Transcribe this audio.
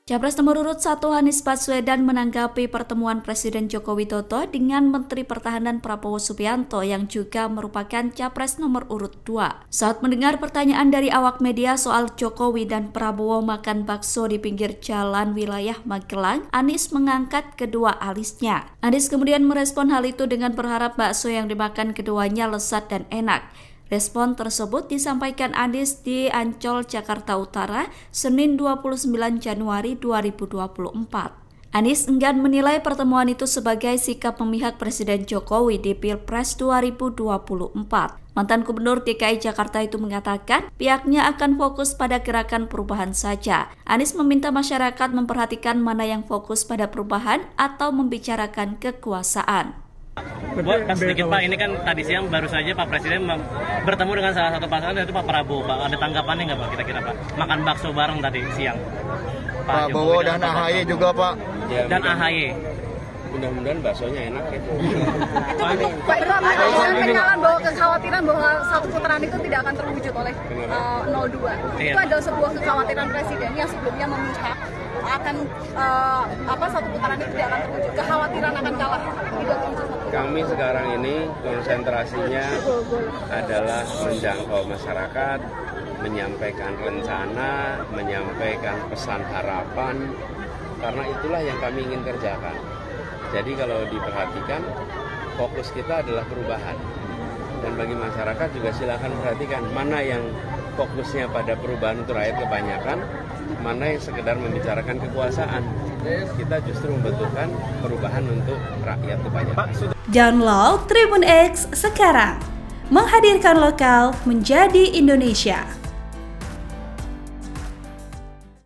Capres nomor urut 1 Anies Baswedan menanggapi pertemuan Presiden Joko Widodo dengan Menteri Pertahanan Prabowo Subianto yang juga merupakan Capres nomor urut 2. Saat mendengar pertanyaan dari awak media soal Jokowi dan Prabowo makan bakso di pinggir jalan wilayah Magelang, Anies mengangkat kedua alisnya. Anies kemudian merespon hal itu dengan berharap bakso yang dimakan keduanya lezat dan enak. Respon tersebut disampaikan Anies di Ancol, Jakarta Utara, Senin 29 Januari 2024. Anies enggan menilai pertemuan itu sebagai sikap memihak Presiden Jokowi di Pilpres 2024. Mantan Gubernur DKI Jakarta itu mengatakan pihaknya akan fokus pada gerakan perubahan saja. Anies meminta masyarakat memperhatikan mana yang fokus pada perubahan atau membicarakan kekuasaan. Pak, sedikit Pak, ini kan tadi siang baru saja Pak Presiden bertemu dengan salah satu pasangan yaitu Pak Prabowo. Pak, ada tanggapannya nggak Pak kira-kira Pak? Makan bakso bareng tadi siang. Pak Prabowo dan AHY juga Pak. Ya, dan AHY. Mudah-mudahan baksonya enak ya. Pak, itu menyalan bahwa kekhawatiran bahwa satu putaran itu tidak akan terwujud oleh 02. Itu adalah sebuah kekhawatiran Presiden yang sebelumnya memihak akan satu putaran itu tidak akan terwujud. Kekhawatiran akan kalah. Kami sekarang ini konsentrasinya adalah menjangkau masyarakat, menyampaikan rencana, menyampaikan pesan harapan, karena itulah yang kami ingin kerjakan. Jadi kalau diperhatikan, fokus kita adalah perubahan. Dan bagi masyarakat juga silakan perhatikan mana yang fokusnya pada perubahan untuk rakyat kebanyakan, mana yang sekedar membicarakan kekuasaan. Kita justru membutuhkan perubahan untuk rakyat kebanyakan. Download Tribun X sekarang, menghadirkan lokal menjadi Indonesia.